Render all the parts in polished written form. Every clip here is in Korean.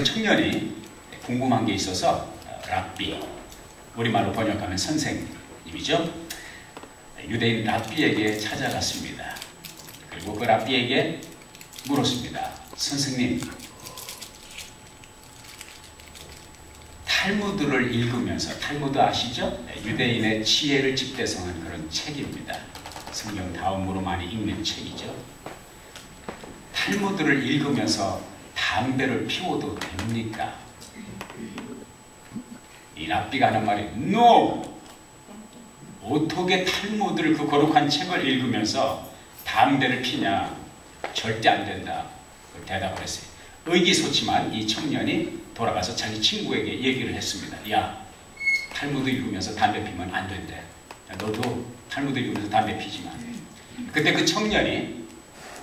청년이 궁금한 게 있어서 랍비, 우리말로 번역하면 선생님이죠. 유대인 랍비에게 찾아갔습니다. 그리고 그 랍비에게 물었습니다. 선생님, 탈무드를 읽으면서, 탈무드 아시죠? 유대인의 지혜를 집대성한 그런 책입니다. 성경 다음으로 많이 읽는 책이죠. 탈무드를 읽으면서 담배를 피워도 됩니까? 이 랍비가 하는 말이 NO! 어떻게 탈무드를, 그 거룩한 책을 읽으면서 담배를 피냐? 절대 안 된다. 대답을 했어요. 의기소침한 이 청년이 돌아가서 자기 친구에게 얘기를 했습니다. 야, 탈무드 읽으면서 담배 피면 안 된대. 너도 탈무드 읽으면서 담배 피지 마. 그때 그 청년이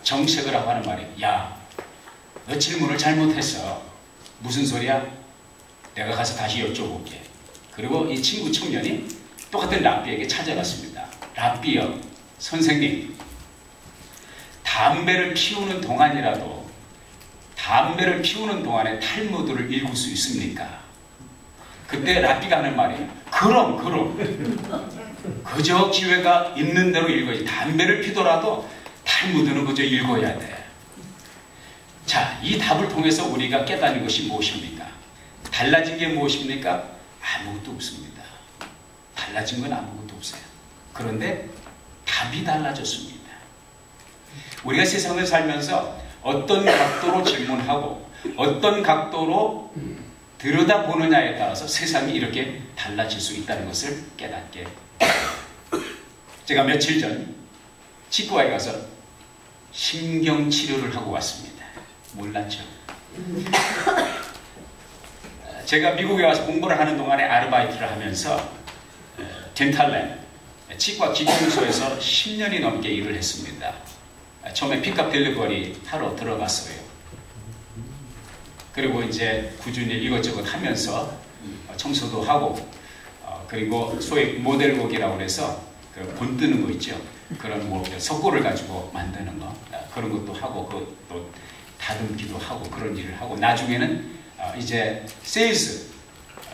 정색을 하고 하는 말이, 야, 너 질문을 잘못했어. 무슨 소리야? 내가 가서 다시 여쭤볼게. 그리고 이 친구 청년이 똑같은 랍비에게 찾아갔습니다. 랍비여, 선생님, 담배를 피우는 동안이라도 담배를 피우는 동안에 탈무드를 읽을 수 있습니까? 그때 랍비가 하는 말이, 그럼 그저 기회가 있는 대로 읽어야지. 담배를 피더라도 탈무드는 그저 읽어야 돼. 자, 이 답을 통해서 우리가 깨닫는 것이 무엇입니까? 달라진 게 무엇입니까? 아무것도 없습니다. 달라진 건 아무것도 없어요. 그런데 답이 달라졌습니다. 우리가 세상을 살면서 어떤 각도로 질문하고 어떤 각도로 들여다보느냐에 따라서 세상이 이렇게 달라질 수 있다는 것을 깨닫게. 제가 며칠 전 치과에 가서 신경치료를 하고 왔습니다. 몰랐죠? 제가 미국에 와서 공부를 하는 동안에 아르바이트를 하면서 덴탈랩, 치과 기공소에서 10년이 넘게 일을 했습니다. 처음에 픽업 딜리버리 하러 들어갔어요. 그리고 이제 꾸준히 이것저것 하면서 청소도 하고, 그리고 소위 모델곡이라고 해서 그 본 뜨는 거 있죠. 그런 뭐 석고를 가지고 만드는 거, 그런 것도 하고, 또 다듬기도 하고, 그런 일을 하고, 나중에는 이제 세일즈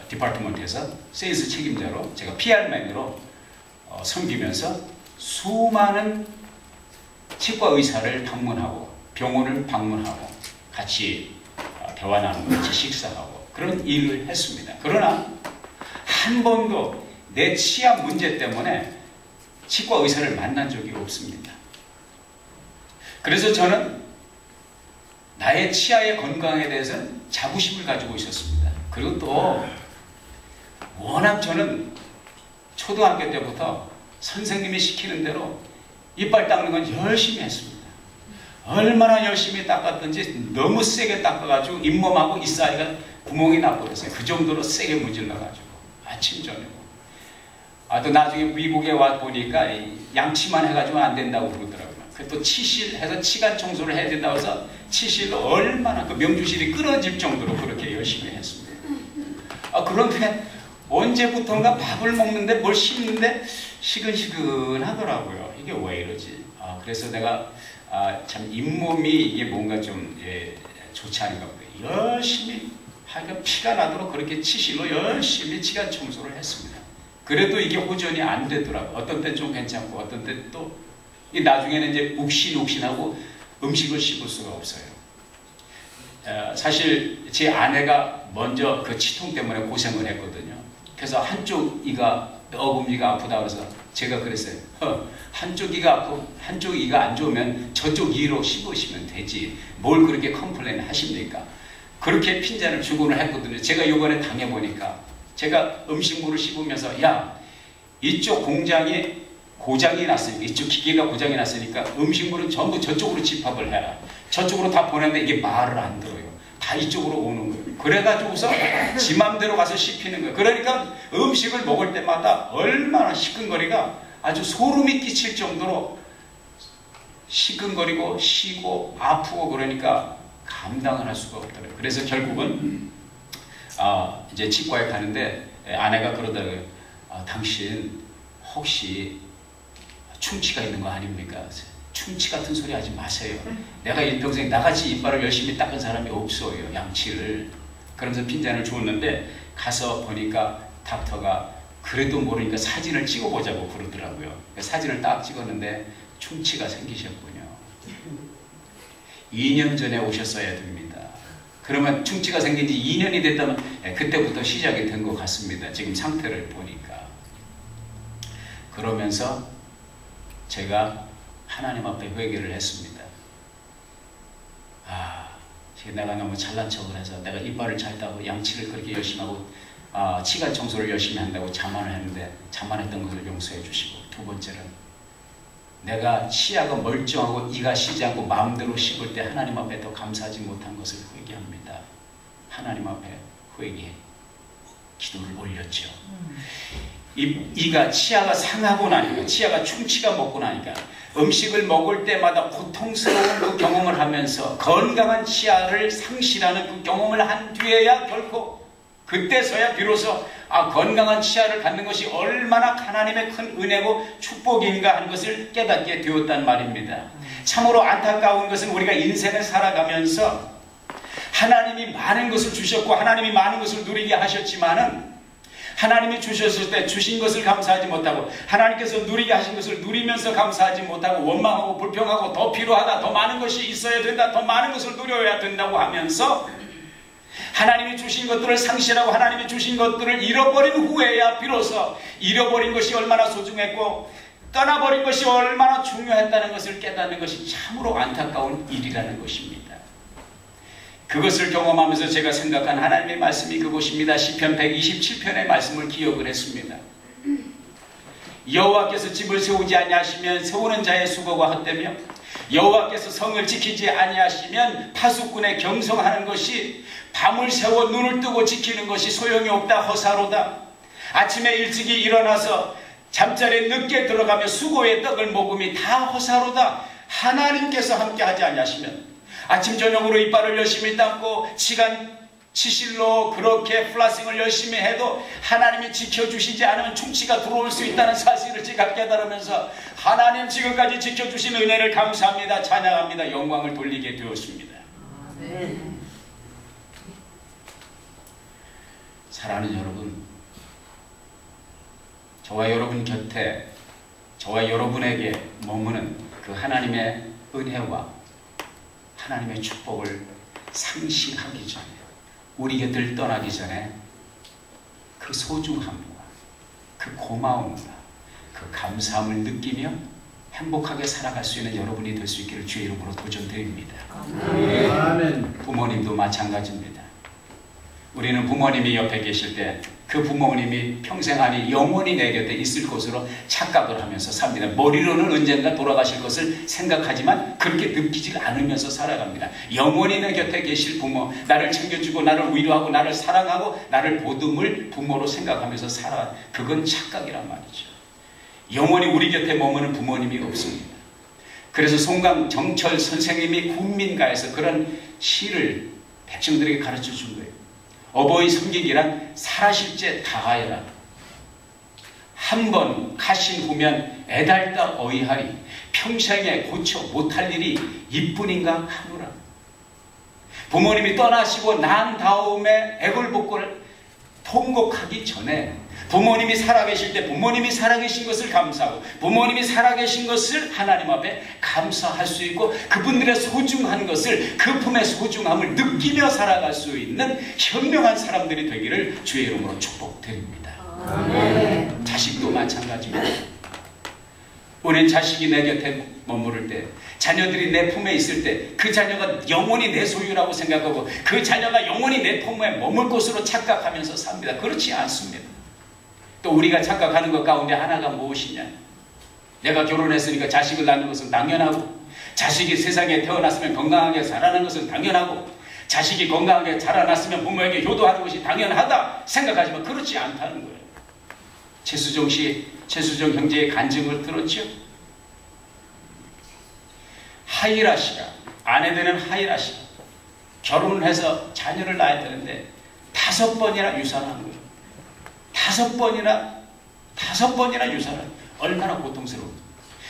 디파트먼트에서 세일즈 책임자로 제가 PR맨으로 섬기면서 수많은 치과 의사를 방문하고 병원을 방문하고 같이 대화 나누고 같이 식사하고 그런 일을 했습니다. 그러나 한 번도 내 치아 문제 때문에 치과 의사를 만난 적이 없습니다. 그래서 저는 나의 치아의 건강에 대해서는 자부심을 가지고 있었습니다. 그리고 또 워낙 저는 초등학교 때부터 선생님이 시키는 대로 이빨 닦는 건 열심히 했습니다. 얼마나 열심히 닦았든지 너무 세게 닦아가지고 잇몸하고 이 사이가 구멍이 나버렸어요. 그 정도로 세게 문질러가지고 아침 저녁. 또 나중에 미국에 와 보니까 양치만 해가지고 안 된다고 그러더라고요. 또 치실해서 치간 청소를 해야 된다고 해서 치실로 얼마나 그 명주실이 끊어질 정도로 그렇게 열심히 했습니다. 그런데 언제부턴가 밥을 먹는데 뭘 씹는데 시근시근하더라고요. 이게 왜 이러지? 그래서 내가 참 잇몸이 이게 뭔가 좀 좋지 않은가 보다. 열심히 하여간 피가 나도록 그렇게 치실로 열심히 치간 청소를 했습니다. 그래도 이게 호전이 안 되더라고요. 어떤 때 좀 괜찮고 어떤 때 또 나중에는 이제 욱신욱신하고 음식을 씹을 수가 없어요. 사실 제 아내가 먼저 그 치통 때문에 고생을 했거든요. 그래서 한쪽 이가 어금니가 아프다 그래서 제가 그랬어요. 한쪽 이가 아프고 한쪽 이가 안 좋으면 저쪽 이로 씹으시면 되지. 뭘 그렇게 컴플레인 하십니까? 그렇게 핀잔을 주곤을 했거든요. 제가 이번에 당해보니까 제가 음식물을 씹으면서 야, 이쪽 공장이 고장이 났으니까, 이쪽 기계가 고장이 났으니까 음식물은 전부 저쪽으로 집합을 해라. 저쪽으로 다 보냈는데 이게 말을 안 들어요. 다 이쪽으로 오는 거예요. 그래가지고서 지 맘대로 가서 씹히는 거예요. 그러니까 음식을 먹을 때마다 얼마나 시큰거리가 아주 소름이 끼칠 정도로 시큰거리고 쉬고 아프고 그러니까 감당을 할 수가 없더라고요. 그래서 결국은 이제 치과에 가는데 아내가 그러더라고요. 당신 혹시 충치가 있는 거 아닙니까? 충치 같은 소리 하지 마세요. 내가 일평생 나같이 이빨을 열심히 닦은 사람이 없어요. 양치를. 그러면서 핀잔을 주었는데 가서 보니까 닥터가 그래도 모르니까 사진을 찍어보자고 그러더라고요. 사진을 딱 찍었는데 충치가 생기셨군요. 2년 전에 오셨어야 됩니다. 그러면 충치가 생긴 지 2년이 됐다면 그때부터 시작이 된 것 같습니다. 지금 상태를 보니까. 그러면서 제가 하나님 앞에 회개를 했습니다. 내가 너무 잘난 척을 해서 내가 이빨을 잘 따고 양치를 그렇게 열심히 하고 치간 청소를 열심히 한다고 자만을 했는데 자만했던 것을 용서해 주시고, 두 번째는 내가 치아가 멀쩡하고 이가 쉬지 않고 마음대로 씹을 때 하나님 앞에 더 감사하지 못한 것을 회개합니다. 하나님 앞에 회개 기도를 올렸죠. 이가 치아가 상하고 나니까, 치아가 충치가 먹고 나니까 음식을 먹을 때마다 고통스러운 그 경험을 하면서 건강한 치아를 상실하는 그 경험을 한 뒤에야 결코 그때서야 비로소 건강한 치아를 갖는 것이 얼마나 하나님의 큰 은혜고 축복인가 하는 것을 깨닫게 되었단 말입니다. 참으로 안타까운 것은 우리가 인생을 살아가면서 하나님이 많은 것을 주셨고 하나님이 많은 것을 누리게 하셨지만은 하나님이 주셨을 때 주신 것을 감사하지 못하고 하나님께서 누리게 하신 것을 누리면서 감사하지 못하고 원망하고 불평하고 더 필요하다, 더 많은 것이 있어야 된다, 더 많은 것을 누려야 된다고 하면서 하나님이 주신 것들을 상실하고 하나님이 주신 것들을 잃어버린 후에야 비로소 잃어버린 것이 얼마나 소중했고 떠나버린 것이 얼마나 중요했다는 것을 깨닫는 것이 참으로 안타까운 일이라는 것입니다. 그것을 경험하면서 제가 생각한 하나님의 말씀이 그것입니다. 시편 127편의 말씀을 기억을 했습니다. 여호와께서 집을 세우지 아니하시면 세우는 자의 수고가 헛되며 여호와께서 성을 지키지 아니하시면 파수꾼의 경성하는 것이, 밤을 새워 눈을 뜨고 지키는 것이 소용이 없다, 허사로다. 아침에 일찍이 일어나서 잠자리에 늦게 들어가며 수고의 떡을 먹음이 다 허사로다. 하나님께서 함께하지 아니하시면 아침 저녁으로 이빨을 열심히 닦고 시간 치실로 그렇게 플라싱을 열심히 해도 하나님이 지켜주시지 않으면 충치가 들어올 수 있다는 사실을 제가 깨달으면서 하나님 지금까지 지켜주신 은혜를 감사합니다, 찬양합니다, 영광을 돌리게 되었습니다. 사랑하는 여러분, 저와 여러분 곁에, 저와 여러분에게 머무는 그 하나님의 은혜와 하나님의 축복을 상실하기 전에, 우리 곁을 떠나기 전에 그 소중함과 그 고마움과 그 감사함을 느끼며 행복하게 살아갈 수 있는 여러분이 될 수 있기를 주의 이름으로 도전드립니다. 아멘. 부모님도 마찬가지입니다. 우리는 부모님이 옆에 계실 때 그 부모님이 평생 아니 영원히 내 곁에 있을 것으로 착각을 하면서 삽니다. 머리로는 언젠가 돌아가실 것을 생각하지만 그렇게 느끼지 않으면서 살아갑니다. 영원히 내 곁에 계실 부모, 나를 챙겨주고 나를 위로하고 나를 사랑하고 나를 보듬을 부모로 생각하면서 살아, 그건 착각이란 말이죠. 영원히 우리 곁에 머무는 부모님이 없습니다. 그래서 송강 정철 선생님이 군민가에서 그런 시를 백성들에게 가르쳐 준 거예요. 어버이 섬기기란 살아실제 다하여라. 한 번 가신 후면 애달다 어이하리. 평생에 고쳐 못할 일이 이뿐인가 하노라. 부모님이 떠나시고 난 다음에 애걸복걸 통곡하기 전에 부모님이 살아계실 때 부모님이 살아계신 것을 감사하고 부모님이 살아계신 것을 하나님 앞에 감사할 수 있고 그분들의 소중한 것을, 그 품의 소중함을 느끼며 살아갈 수 있는 현명한 사람들이 되기를 주의 이름으로 축복드립니다. 네. 자식도 마찬가지입니다. 우리는 자식이 내 곁에 머무를 때, 자녀들이 내 품에 있을 때 그 자녀가 영원히 내 소유라고 생각하고 그 자녀가 영원히 내 품에 머물 것으로 착각하면서 삽니다. 그렇지 않습니다. 또 우리가 착각하는 것 가운데 하나가 무엇이냐, 내가 결혼했으니까 자식을 낳는 것은 당연하고, 자식이 세상에 태어났으면 건강하게 자라는 것은 당연하고, 자식이 건강하게 자라났으면 부모에게 효도하는 것이 당연하다 생각하지만 그렇지 않다는 거예요. 최수정 형제의 간증을 들었죠. 하이라 씨가, 아내 되는 하이라 씨가 결혼을 해서 자녀를 낳아야 되는데 5번이나 유산한 거예요. 5번이나 유산을. 얼마나 고통스러워.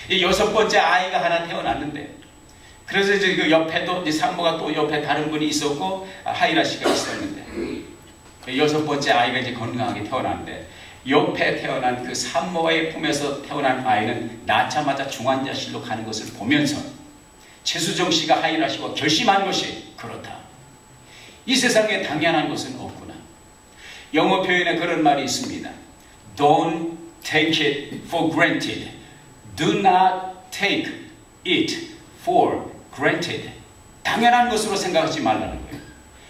이 6번째 아이가 하나 태어났는데, 그래서 이제 그 옆에도 이제 산모가 또 옆에 다른 분이 있었고 하이라 씨가 있었는데, 6번째 아이가 이제 건강하게 태어나는데 옆에 태어난 그 산모의 품에서 태어난 아이는 낳자마자 중환자실로 가는 것을 보면서 최수정 씨가 하이라시고 결심한 것이 그렇다. 이 세상에 당연한 것은 없구나. 영어 표현에 그런 말이 있습니다. Don't take it for granted. Do not take it for granted. 당연한 것으로 생각하지 말라는 거예요.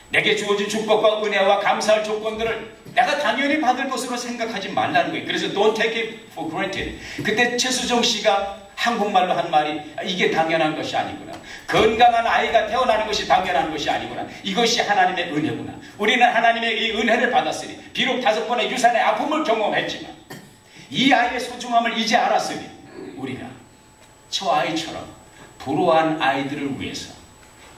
내게 주어진 축복과 은혜와 감사할 조건들을 내가 당연히 받을 것으로 생각하지 말라는 거예요. 그래서 don't take it for granted. 그때 최수정 씨가 한국말로 한 말이 이게 당연한 것이 아니구나. 건강한 아이가 태어나는 것이 당연한 것이 아니구나. 이것이 하나님의 은혜구나. 우리는 하나님의 이 은혜를 받았으니 비록 5번의 유산의 아픔을 경험했지만 이 아이의 소중함을 이제 알았으니 우리가 저 아이처럼 불우한 아이들을 위해서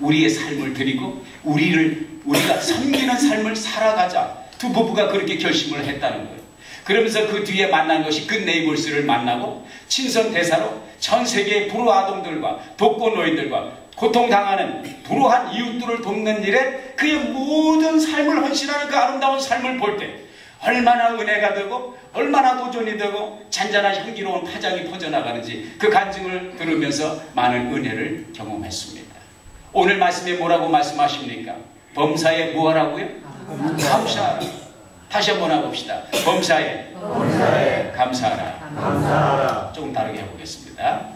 우리의 삶을 드리고 우리가 섬기는 삶을 살아가자. 두 부부가 그렇게 결심을 했다는 거예요. 그러면서 그 뒤에 만난 것이 그 네이버스를 만나고 친선 대사로 전 세계의 불우아동들과 독거노인들과 고통당하는 불우한 이웃들을 돕는 일에 그의 모든 삶을 헌신하는 그 아름다운 삶을 볼 때 얼마나 은혜가 되고 얼마나 도전이 되고 잔잔한 향기로운 파장이 퍼져나가는지 그 간증을 들으면서 많은 은혜를 경험했습니다. 오늘 말씀에 뭐라고 말씀하십니까? 범사에 뭐하라고요? 감사하라. 다시 한번 해봅시다. 범사에 감사하라. 조금 다르게 해보겠습니다.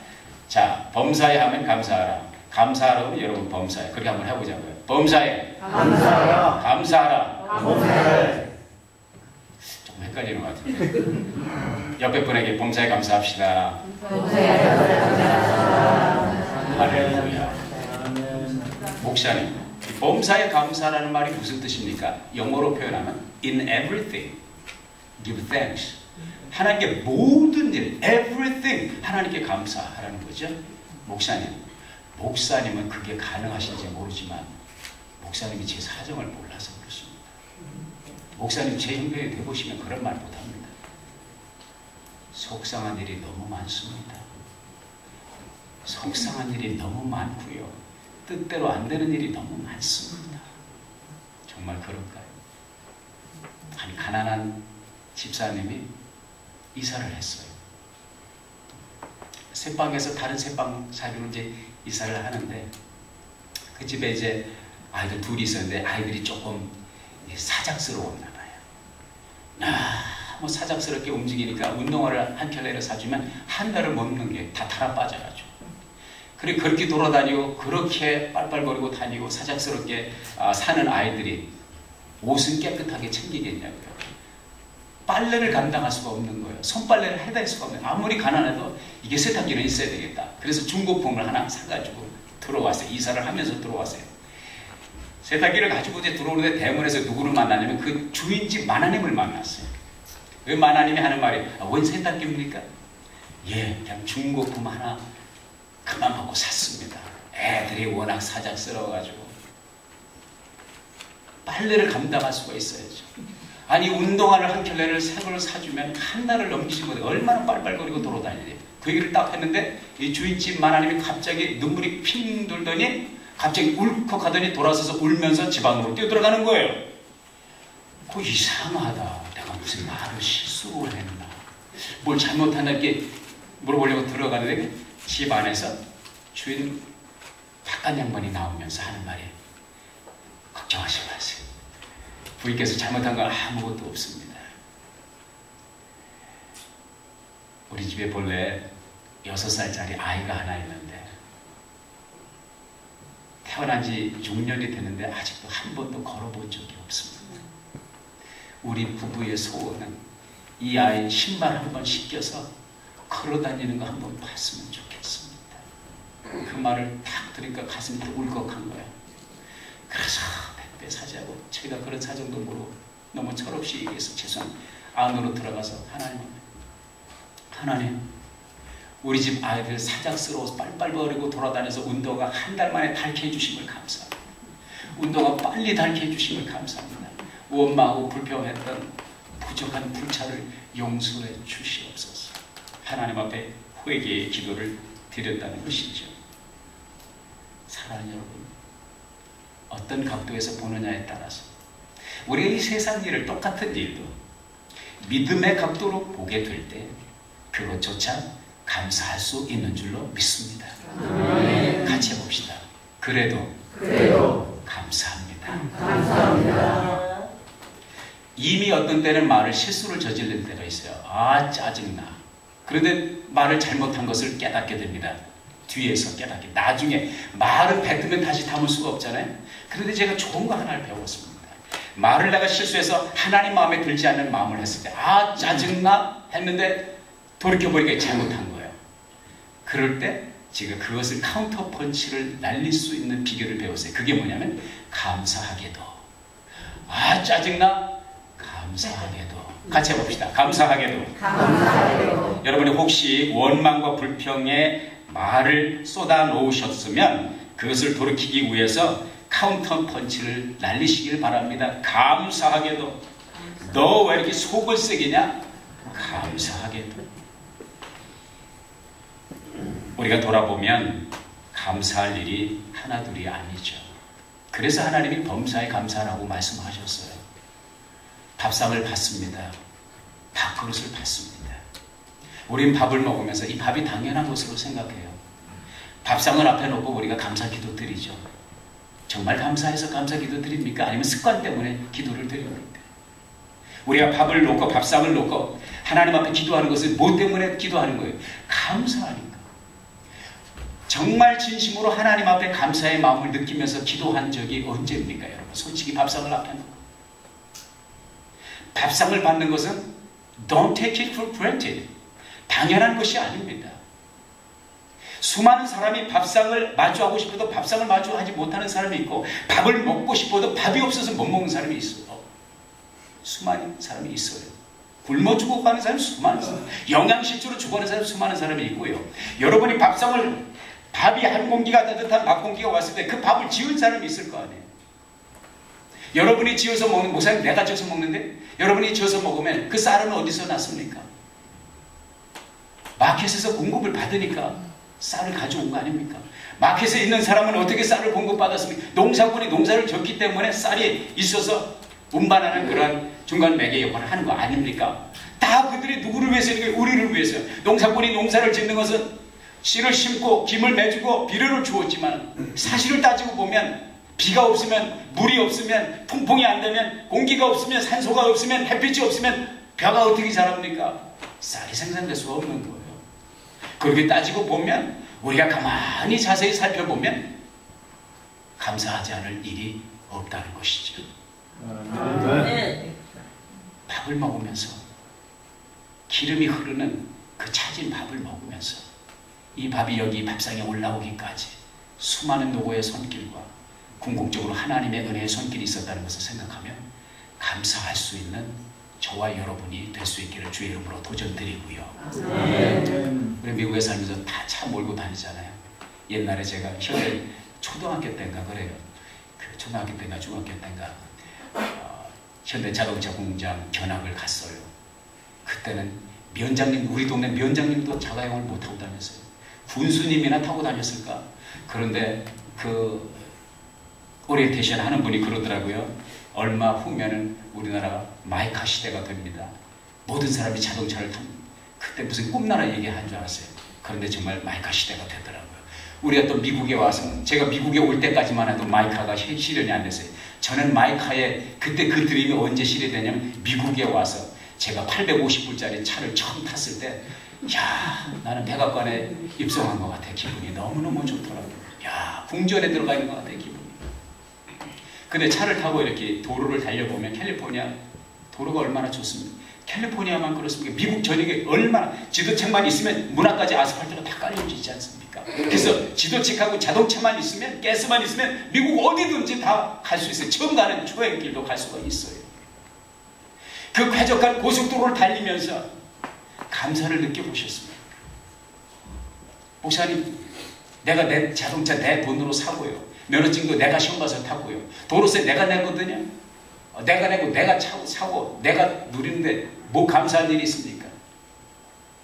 자, 범사에 하면 감사하라. 감사하라고 여러분 범사에 그렇게 한번 해보자고요. 범사에 감사하라. 조금 헷갈리는 것 같은데 옆에 분에게 범사에 감사합시다. 할렐루야. 목사님, 범사에 감사라는 말이 무슨 뜻입니까? 영어로 표현하면 in everything give thanks. 하나님께 모든 일, everything 하나님께 감사하라는 거죠. 목사님은 그게 가능하신지 모르지만 목사님이 제 사정을 몰라서 그렇습니다. 목사님 제 형편이 돼보시면 그런 말 못합니다. 속상한 일이 너무 많습니다. 속상한 일이 너무 많고요. 뜻대로 안 되는 일이 너무 많습니다. 정말 그럴까요? 아니, 가난한 집사님이 이사를 했어요. 새 방에서 다른 새 방 사기로 이제 이사를 하는데 그 집에 이제 아이들 둘이 있었는데 아이들이 조금 사작스러웠나 봐요. 너무 사작스럽게 움직이니까 운동화를 한 켤레를 사주면 한 달을 먹는 게 다 달아 빠져가지고 그리고 그렇게 돌아다니고 그렇게 빨빨거리고 다니고 사작스럽게 사는 아이들이 옷은 깨끗하게 챙기겠냐고요. 빨래를 감당할 수가 없는 거예요. 손빨래를 해댈 수가 없는 거예요. 아무리 가난해도 이게 세탁기는 있어야 되겠다. 그래서 중고품을 하나 사가지고 들어왔어요. 이사를 하면서 들어왔어요. 세탁기를 가지고 이제 들어오는데 대문에서 누구를 만나냐면 그 주인집 마나님을 만났어요. 그 마나님이 하는 말이 웬 세탁기입니까? 예, 그냥 중고품 하나 그만 보고 샀습니다. 애들이 워낙 사작스러워가지고 빨래를 감당할 수가 있어야죠. 아니, 운동화를 한 켤레를 새 걸 사주면 한 달을 넘기지 못해 얼마나 빨빨거리고 돌아다니냐. 그 얘기를 딱 했는데 이 주인집 마나님이 갑자기 눈물이 핑 돌더니 갑자기 울컥하더니 돌아서서 울면서 집 안으로 뛰어들어가는 거예요. 그 이상하다. 내가 무슨 말을 실수를 했나. 뭘 잘못했나 이렇게 물어보려고 들어가는데 집 안에서 주인 바깥 양반이 나오면서 하는 말이 걱정하지 마세요. 부인께서 잘못한 건 아무것도 없습니다. 우리 집에 본래 6살짜리 아이가 하나 있는데 태어난 지 6년이 됐는데 아직도 한 번도 걸어본 적이 없습니다. 우리 부부의 소원은 이 아이 신발 한 번 신겨서 걸어다니는 거 한 번 봤으면 좋겠습니다. 그 말을 딱 들으니까 가슴이 딱 울컥한 거예요. 그래서 택배 사자고 제가 그런 사정도 모르고 너무 철없이 얘기해서 죄송합니다. 안으로 들어가서 하나님 우리 집 아이들 사작스러워서 빨빨거리고 돌아다녀서 운동화 한 달 만에 닳게 해주심을 감사합니다. 운동화 빨리 닳게 해주심을 감사합니다. 원망하고 불평했던 부족한 불찰을 용서해 주시옵소서. 하나님 앞에 회개의 기도를 드렸다는 것이죠. 사랑하는 여러분, 어떤 각도에서 보느냐에 따라서 우리가 이 세상 일을, 똑같은 일도 믿음의 각도로 보게 될 때 그것조차 감사할 수 있는 줄로 믿습니다. 같이 해봅시다. 그래도 감사합니다. 이미 어떤 때는 말을 실수를 저지른 때가 있어요. 아, 짜증나. 그런데 말을 잘못한 것을 깨닫게 됩니다. 뒤에서 깨닫게. 나중에 말을 뱉으면 다시 담을 수가 없잖아요. 그런데 제가 좋은 거 하나를 배웠습니다. 말을 내가 실수해서 하나님 마음에 들지 않는 마음을 했을 때, 아, 짜증나 했는데 돌이켜보니까 잘못한 거예요. 그럴 때 제가 그것을 카운터 펀치를 날릴 수 있는 비결을 배웠어요. 그게 뭐냐면 감사하게도. 아, 짜증나? 감사하게도. 같이 해봅시다. 감사하게도. 여러분이 혹시 원망과 불평에 말을 쏟아 놓으셨으면 그것을 돌이키기 위해서 카운터 펀치를 날리시길 바랍니다. 감사하게도. 너 왜 이렇게 속을 새기냐? 감사하게도. 우리가 돌아보면 감사할 일이 하나둘이 아니죠. 그래서 하나님이 범사에 감사하라고 말씀하셨어요. 밥상을 받습니다. 밥그릇을 받습니다. 우린 밥을 먹으면서 이 밥이 당연한 것으로 생각해요. 밥상을 앞에 놓고 우리가 감사 기도 드리죠. 정말 감사해서 감사 기도 드립니까? 아니면 습관 때문에 기도를 드립니까? 우리가 밥을 놓고 밥상을 놓고 하나님 앞에 기도하는 것은 뭐 때문에 기도하는 거예요? 감사하니까. 정말 진심으로 하나님 앞에 감사의 마음을 느끼면서 기도한 적이 언제입니까, 여러분? 솔직히 밥상을 앞에 놓고. 밥상을 받는 것은 don't take it for granted. 당연한 것이 아닙니다. 수많은 사람이 밥상을 마주하고 싶어도 밥상을 마주하지 못하는 사람이 있고, 밥을 먹고 싶어도 밥이 없어서 못 먹는 사람이 있어요. 수많은 사람이 있어요. 굶어 죽어가는 사람이 수많은 사람, 영양실조로 죽어가는 사람이 수많은 사람이 있고요. 여러분이 밥이 한 공기가 따뜻한 밥 공기가 왔을 때 그 밥을 지은 사람이 있을 거 아니에요. 여러분이 지어서 먹는, 목사님 내가 지어서 먹는데 여러분이 지어서 먹으면 그 쌀은 어디서 났습니까? 마켓에서 공급을 받으니까 쌀을 가져온 거 아닙니까? 마켓에 있는 사람은 어떻게 쌀을 공급받았습니까? 농사꾼이 농사를 졌기 때문에 쌀이 있어서 운반하는 그런 중간 매개 역할을 하는 거 아닙니까? 다 그들이 누구를 위해서니까 우리를 위해서요. 농사꾼이 농사를 짓는 것은 씨를 심고 김을 매주고 비료를 주었지만 사실을 따지고 보면 비가 없으면, 물이 없으면, 통풍이 안 되면, 공기가 없으면, 산소가 없으면, 햇빛이 없으면 벼가 어떻게 자랍니까? 쌀이 생산될 수가 없는 거예요. 그렇게 따지고 보면 우리가 가만히 자세히 살펴보면 감사하지 않을 일이 없다는 것이죠. 밥을 먹으면서 기름이 흐르는 그 차진 밥을 먹으면서 이 밥이 여기 밥상에 올라오기까지 수많은 노고의 손길과 궁극적으로 하나님의 은혜의 손길이 있었다는 것을 생각하면 감사할 수 있는 저와 여러분이 될 수 있기를 주의 이름으로 도전드리고요. 우리 미국에 살면서 다 차 몰고 다니잖아요. 옛날에 제가 현대 초등학교 때인가 그래요. 그 초등학교 때인가 중학교 때인가 현대 자동차 공장 견학을 갔어요. 그때는 면장님, 우리 동네 면장님도 자가용을 못 타고 다녔어요. 군수님이나 타고 다녔을까? 그런데 그 오리엔테이션 하는 분이 그러더라고요. 얼마 후면은 우리나라가 마이카 시대가 됩니다. 모든 사람이 자동차를 탑니다. 그때 무슨 꿈나라 얘기한 줄 알았어요. 그런데 정말 마이카 시대가 되더라고요. 우리가 또 미국에 와서, 제가 미국에 올 때까지만 해도 마이카가 실현이 안 됐어요. 저는 마이카에 그때 그 드림이 언제 실현되냐면 미국에 와서 제가 850불짜리 차를 처음 탔을 때, 야, 나는 백악관에 입성한 것 같아. 기분이 너무너무 좋더라고요. 야, 궁전에 들어가 있는 것 같아, 기분이. 근데 차를 타고 이렇게 도로를 달려보면 캘리포니아 도로가 얼마나 좋습니까? 캘리포니아만 그렇습니까? 미국 전역에 얼마나 지도책만 있으면 문 앞까지 아스팔트가 다 깔려지지 않습니까? 그래서 지도책하고 자동차만 있으면, 가스만 있으면 미국 어디든지 다 갈 수 있어요. 처음 가는 초행길도 갈 수가 있어요. 그 쾌적한 고속도로를 달리면서 감사를 느껴보셨습니까? 목사님, 내가 내 자동차 내 돈으로 사고요. 면허증도 내가 시험 봐서 탔고요. 도로세 내가 냈거든요. 내가 내고 내가 사고 내가 누리는데 뭐 감사할 일이 있습니까?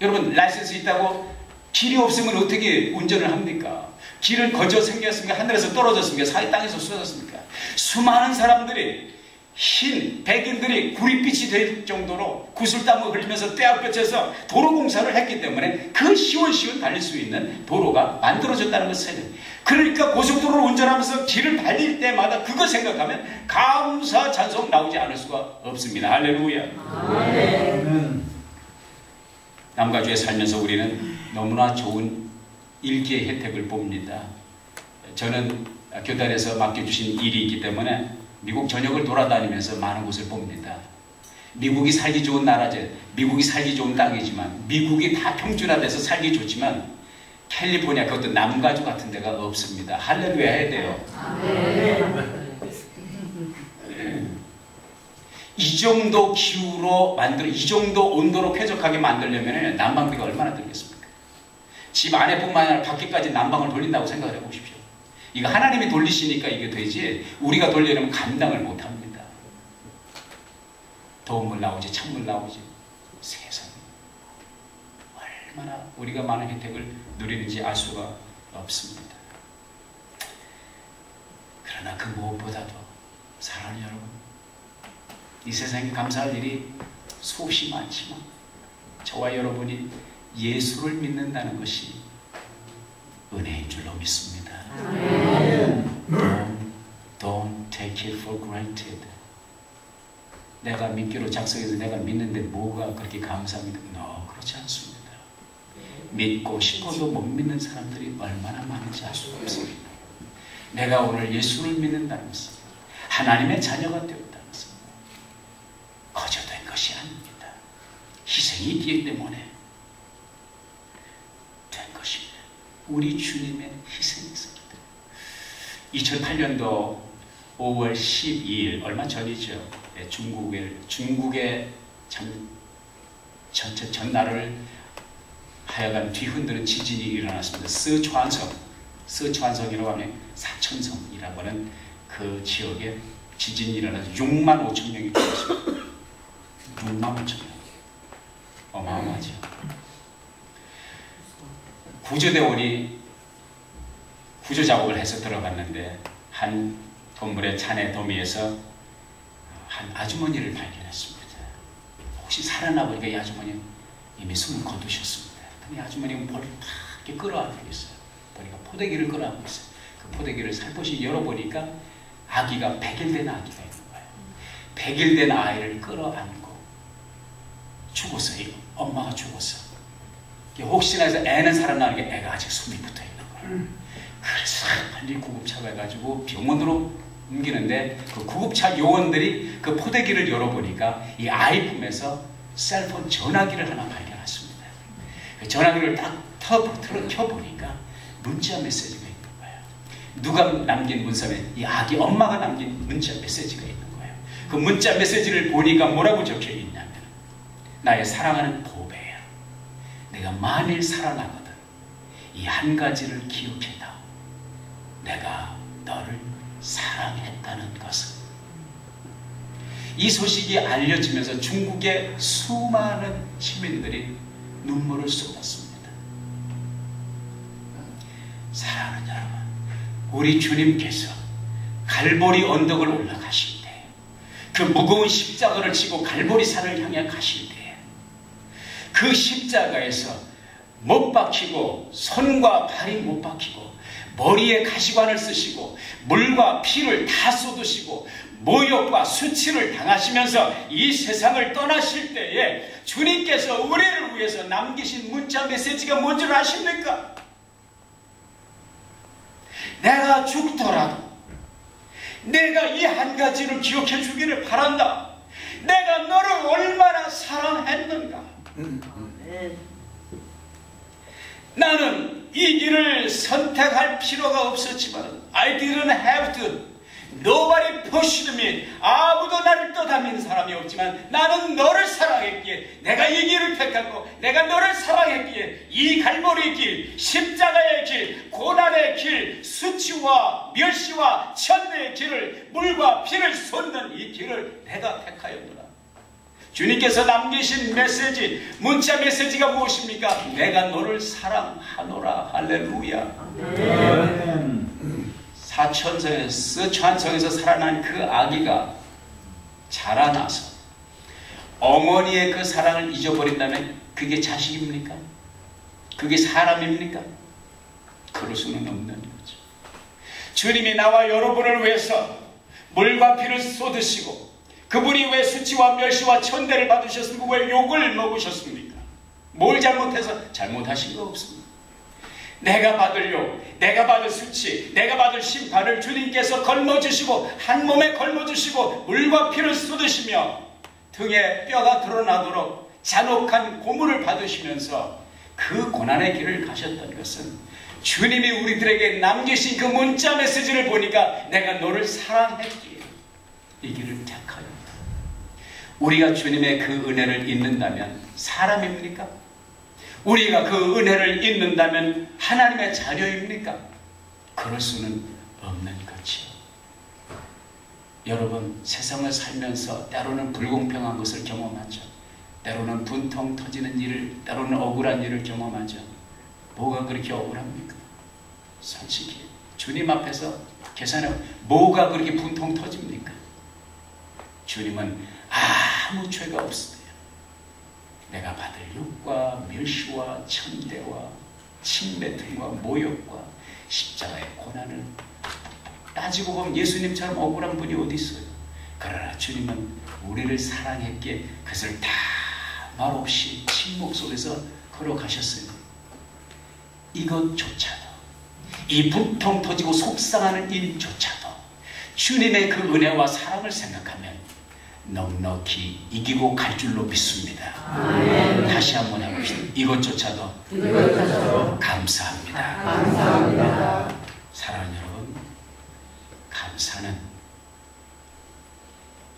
여러분, 라이센스 있다고 길이 없으면 어떻게 운전을 합니까? 길은 거저 생겼습니까? 하늘에서 떨어졌습니까? 사이 땅에서 쏟았습니까? 수많은 사람들이 흰 백인들이 구릿빛이 될 정도로 구슬땀을 흘리면서 떼약볕에서 도로 공사를 했기 때문에 그 시원시원 달릴 수 있는 도로가 만들어졌다는 것을. 그러니까 고속도로를 운전하면서 길을 달릴 때마다 그거 생각하면 감사 찬송 나오지 않을 수가 없습니다. 할렐루야. 아멘. 남과 주에 살면서 우리는 너무나 좋은 일기의 혜택을 봅니다. 저는 교단에서 맡겨주신 일이 있기 때문에 미국 전역을 돌아다니면서 많은 곳을 봅니다. 미국이 살기 좋은 나라죠. 미국이 살기 좋은 땅이지만, 미국이 다 평준화돼서 살기 좋지만 캘리포니아, 그것도 남가주 같은 데가 없습니다. 할렐루야 해야 돼요. 이 정도 기후로 이 정도 온도로 쾌적하게 만들려면 난방비가 얼마나 들겠습니까? 집 안에뿐만 아니라 밖에까지 난방을 돌린다고 생각을 해보십시오. 이거 하나님이 돌리시니까 이게 되지, 우리가 돌리려면 감당을 못합니다. 더운 물 나오지, 찬물 나오지. 세상에 얼마나 우리가 많은 혜택을 누리는지 알 수가 없습니다. 그러나 그 무엇보다도 사랑하는 여러분, 이 세상에 감사할 일이 수없이 많지만 저와 여러분이 예수를 믿는다는 것이 은혜인 줄로 믿습니다. Don't take it for granted. 내가 믿기로 작성해서 내가 믿는데 뭐가 그렇게 감사합니까? No, 그렇지 않습니다. 믿고 싶어도 못 믿는 사람들이 얼마나 많은지 알 수가 없습니다. 내가 오늘 예수를 믿는다는 것은 하나님의 자녀가 되었다는 것은 거저된 것이 아닙니다. 희생이 있기 때문에 된 것입니다. 우리 주님의 희생이 있었기 때문에. 2008년도 5월 12일 얼마 전이죠. 중국의 전날을 하여간 뒤흔드는 지진이 일어났습니다. 스촨성이라고 하면 사천성이라고 하는 그 지역에 지진이 일어나서 6만 5천 명이 죽었습니다. 6만 5천 명. 어마어마하죠. 구조대원이 구조 작업을 해서 들어갔는데 한 건물의 잔해 더미에서 한 아주머니를 발견했습니다. 혹시 살아나보니까 이 아주머니는 이미 숨을 거두셨습니다. 이 아주머니는 머리를 탁 이렇게 끌어안고 있어요. 보니까 포대기를 끌어안고 있어요. 그 포대기를 살포시 열어보니까 아기가 100일 된 아기가 있는 거예요. 100일 된 아이를 끌어안고 죽었어요. 엄마가 죽었어. 혹시나 해서 애는 살아나는 게 애가 아직 숨이 붙어 있는 거예요. 그래서 빨리 구급차가 해가지고 병원으로 옮기는데 그 구급차 요원들이 그 포대기를 열어보니까 이 아이 품에서 셀폰 전화기를 하나 발견했습니다. 그 전화기를 딱 켜보니까 문자 메시지가 있는 거예요. 누가 남긴 문자에 이 아기 엄마가 남긴 문자 메시지가 있는 거예요. 그 문자 메시지를 보니까 뭐라고 적혀 있냐면, 나의 사랑하는 보배야, 내가 만일 살아나거든 이 한 가지를 기억해다. 내가 너를 사랑했다는 것을. 이 소식이 알려지면서 중국의 수많은 시민들이 눈물을 쏟았습니다. 사랑하는 여러분, 우리 주님께서 갈보리 언덕을 올라가실 때, 그 무거운 십자가를 지고 갈보리산을 향해 가실 때, 그 십자가에서 못 박히고 손과 발이 못 박히고 머리에 가시관을 쓰시고 물과 피를 다 쏟으시고 모욕과 수치를 당하시면서 이 세상을 떠나실 때에 주님께서 우리를 위해서 남기신 문자 메시지가 뭔지 아십니까? 내가 죽더라도 내가 이 한 가지를 기억해 주기를 바란다. 내가 너를 얼마나 사랑했는가. 나는 이 길을 선택할 필요가 없었지만 I didn't have to. Nobody pushed me. 아무도 나를 떠담는 사람이 없지만 나는 너를 사랑했기에 내가 이 길을 택하고 내가 너를 사랑했기에 이 갈보리 길, 십자가의 길, 고난의 길, 수치와 멸시와 천대의 길을, 물과 피를 쏟는 이 길을 내가 택하였노라. 주님께서 남기신 메시지, 문자 메시지가 무엇입니까? 내가 너를 사랑하노라. 할렐루야. 사천성에서 살아난 그 아기가 자라나서 어머니의 그 사랑을 잊어버린다면 그게 자식입니까? 그게 사람입니까? 그럴 수는 없는 거죠. 주님이 나와 여러분을 위해서 물과 피를 쏟으시고 그분이 왜 수치와 멸시와 천대를 받으셨습니까? 왜 욕을 먹으셨습니까? 뭘 잘못해서? 잘못하신 거 없습니다. 내가 받을 욕, 내가 받을 수치, 내가 받을 심판을 주님께서 걸머주시고 한 몸에 걸머주시고 물과 피를 쏟으시며 등에 뼈가 드러나도록 잔혹한 고문을 받으시면서 그 고난의 길을 가셨던 것은 주님이 우리들에게 남기신 그 문자 메시지를 보니까 내가 너를 사랑했기에 이 길을 택하였다. 우리가 주님의 그 은혜를 잊는다면 사람입니까? 우리가 그 은혜를 잊는다면 하나님의 자녀입니까? 그럴 수는 없는 거지요. 여러분, 세상을 살면서 때로는 불공평한 것을 경험하죠. 때로는 분통 터지는 일을, 때로는 억울한 일을 경험하죠. 뭐가 그렇게 억울합니까? 솔직히 주님 앞에서 계산해 뭐가 그렇게 분통 터집니까? 주님은 아무 죄가 없으세요. 내가 받을 욕과 멸시와 천대와 침뱉음과 모욕과 십자가의 고난을 따지고 보면 예수님처럼 억울한 분이 어디 있어요? 그러나 주님은 우리를 사랑했기에 그것을 다 말없이 침묵 속에서 걸어가셨어요. 이것조차도, 이 분통 터지고 속상하는 일조차도 주님의 그 은혜와 사랑을 생각하면 넉넉히 이기고 갈 줄로 믿습니다. 다시 한번 해봅시다. 이것조차도 감사합니다. 감사합니다. 사랑하는 여러분, 감사는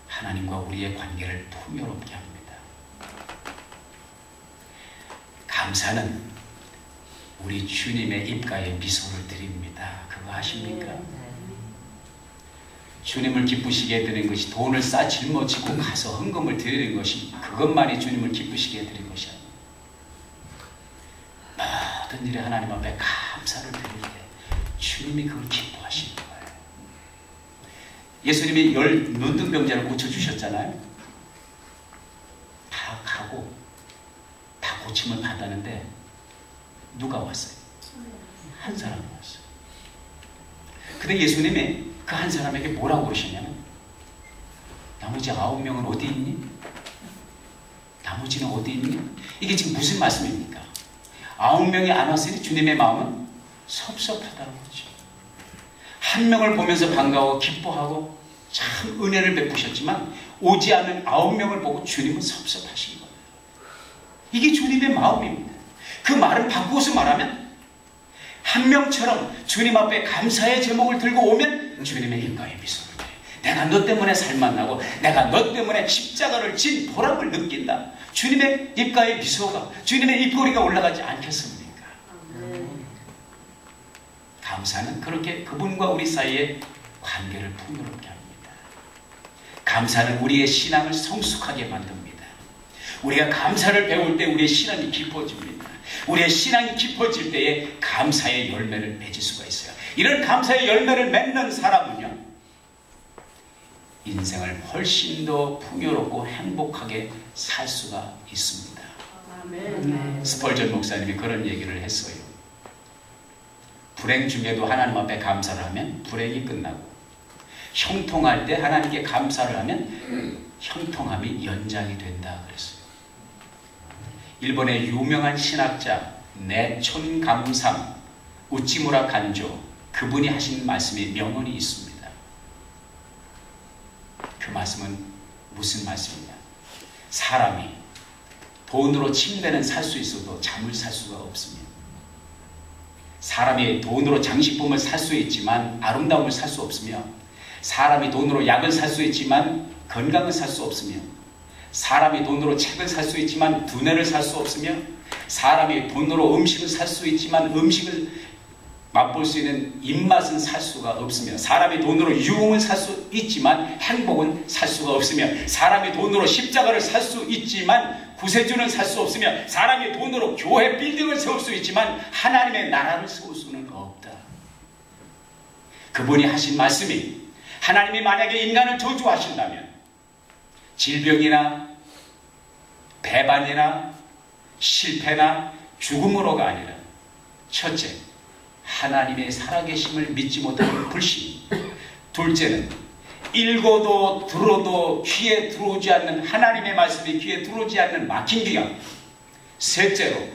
하나님과 우리의 관계를 풍요롭게 합니다. 감사는 우리 주님의 입가에 미소를 드립니다. 그거 아십니까? 주님을 기쁘시게 드리는 것이 돈을 싸 짊어지고 가서 헌금을 드리는 것이 그것만이 주님을 기쁘시게 드리는 것이 아닙니다. 모든 일에 하나님 앞에 감사를 드릴 때 주님이 그걸 기뻐하시는 거예요. 예수님이 10 눈등병자를 고쳐주셨잖아요. 다 가고 다 고침을 받았는데 누가 왔어요? 한 사람이 왔어요. 근데 예수님이 그 한 사람에게 뭐라고 그러셨냐면 나머지 9명은 어디 있니? 나머지는 어디 있니? 이게 지금 무슨 말씀입니까? 9명이 안 왔으니 주님의 마음은 섭섭하다는 거죠. 한 명을 보면서 반가워 기뻐하고 참 은혜를 베푸셨지만 오지 않은 9명을 보고 주님은 섭섭하신 거예요. 이게 주님의 마음입니다. 그 말을 바꾸어서 말하면 한 명처럼 주님 앞에 감사의 제목을 들고 오면 주님의 입가에 미소를 내. 내가 너 때문에 살만나고 내가 너 때문에 십자가를 진 보람을 느낀다. 주님의 입가에 미소가, 주님의 입꼬리가 올라가지 않겠습니까? 감사는 그렇게 그분과 우리 사이의 관계를 풍요롭게 합니다. 감사는 우리의 신앙을 성숙하게 만듭니다. 우리가 감사를 배울 때 우리의 신앙이 깊어집니다. 우리의 신앙이 깊어질 때에 감사의 열매를 맺을 수가 있어요. 이런 감사의 열매를 맺는 사람은요, 인생을 훨씬 더 풍요롭고 행복하게 살 수가 있습니다. 아멘. 스펄전 목사님이 그런 얘기를 했어요. 불행 중에도 하나님 앞에 감사를 하면 불행이 끝나고, 형통할 때 하나님께 감사를 하면 형통함이 연장이 된다 그랬어요. 일본의 유명한 신학자 내촌감상 우치무라 간조, 그분이 하신 말씀이 명언이 있습니다. 그 말씀은 무슨 말씀이냐? 사람이 돈으로 침대는 살 수 있어도 잠을 살 수가 없습니다. 사람이 돈으로 장식품을 살 수 있지만 아름다움을 살 수 없으며, 사람이 돈으로 약을 살 수 있지만 건강을 살 수 없으며, 사람이 돈으로 책을 살 수 있지만 두뇌를 살 수 없으며, 사람이 돈으로 음식을 살 수 있지만 음식을 맛볼 수 있는 입맛은 살 수가 없으며, 사람이 돈으로 유흥을 살 수 있지만 행복은 살 수가 없으며, 사람이 돈으로 십자가를 살 수 있지만 구세주는 살 수 없으며, 사람이 돈으로 교회 빌딩을 세울 수 있지만 하나님의 나라를 세울 수는 없다. 그분이 하신 말씀이, 하나님이 만약에 인간을 저주하신다면 질병이나 배반이나 실패나 죽음으로가 아니라 첫째, 하나님의 살아계심을 믿지 못하는 불신. 둘째는 읽어도 들어도 귀에 들어오지 않는 하나님의 말씀이 귀에 들어오지 않는 막힌 귀감. 셋째로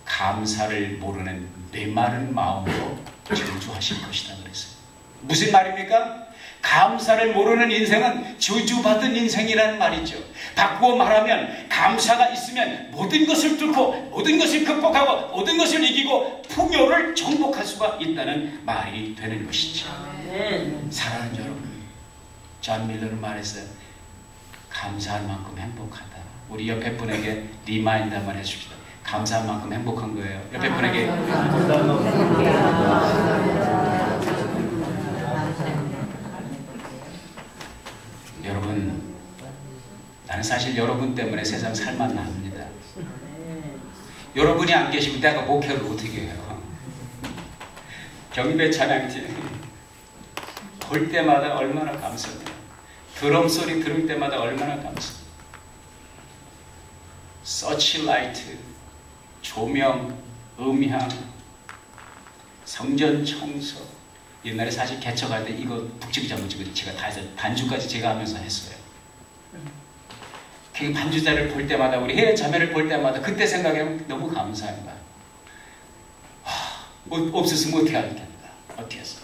감사를 모르는 메마른 마음으로 저주하실 것이다 그랬어요. 무슨 말입니까? 감사를 모르는 인생은 저주받은 인생이라는 말이죠. 바꾸어 말하면 감사가 있으면 모든 것을 뚫고 모든 것을 극복하고 모든 것을 이기고 풍요를 정복할 수가 있다는 말이 되는 것이죠. 사랑하는 여러분, 존 밀러는 말했어요. 감사할 만큼 행복하다. 우리 옆에 분에게 리마인드 한번 해줍시다. 감사할 만큼 행복한 거예요. 옆에 분에게 여러분, 나는 사실 여러분 때문에 세상 살만 납니다. 여러분이 안 계시면 내가 목회를 어떻게 해요? 경배 찬양팀 볼 때마다 얼마나 감사해요. 드럼 소리 들을 때마다 얼마나 감사해요. 서치라이트, 조명, 음향, 성전 청소. 옛날에 사실 개척할 때 이거 북치기장구치기 제가 다 해서 반주까지 제가 하면서 했어요. 그 반주자를 볼 때마다 우리 해외 자매를 볼 때마다 그때 생각하면 너무 감사합니다. 없었으면 어떻게 하겠다. 어떻게 했어?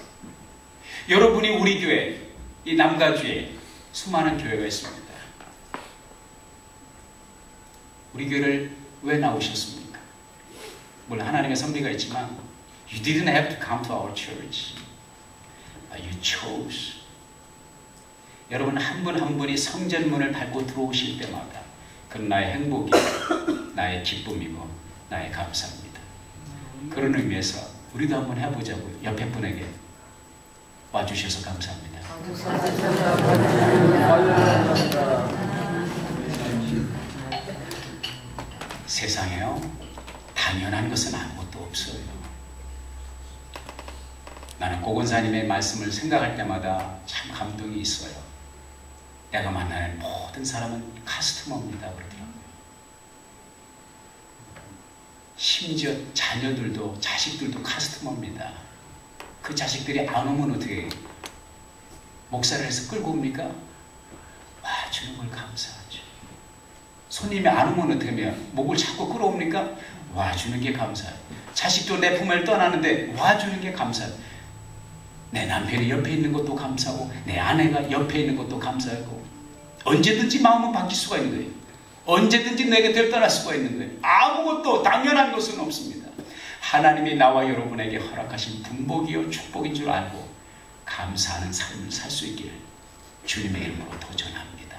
여러분이 우리 교회, 이 남가주에 수많은 교회가 있습니다. 우리 교회를 왜 나오셨습니까? 물론 하나님의 섭리가 있지만 You didn't have to come to our church. You chose. 여러분 한 분 한 분이 성전문을 밟고 들어오실 때마다 그건 나의 행복이 나의 기쁨이고 나의 감사입니다. 그런 의미에서 우리도 한번 해보자고요. 옆에 분에게 와주셔서 감사합니다. 세상에요, 당연한 것은 아무것도 없어요. 나는 고건사님의 말씀을 생각할 때마다 참 감동이 있어요. 내가 만나는 모든 사람은 카스터머입니다 그러더라고요. 심지어 자녀들도 자식들도 카스터머입니다. 그 자식들이 안 오면 어떻게 해요? 목사를 해서 끌고 옵니까? 와주는 걸 감사하죠. 손님이 안 오면 어떻게 해요? 목을 자꾸 끌어옵니까? 와주는 게 감사해요. 자식도 내 품을 떠나는데 와주는 게 감사해요. 내 남편이 옆에 있는 것도 감사하고 내 아내가 옆에 있는 것도 감사하고 언제든지 마음은 바뀔 수가 있는 거예요. 언제든지 내게 들떠날 수가 있는 거예요. 아무것도 당연한 것은 없습니다. 하나님이 나와 여러분에게 허락하신 분복이요 축복인 줄 알고 감사하는 삶을 살 수 있기를 주님의 이름으로 도전합니다.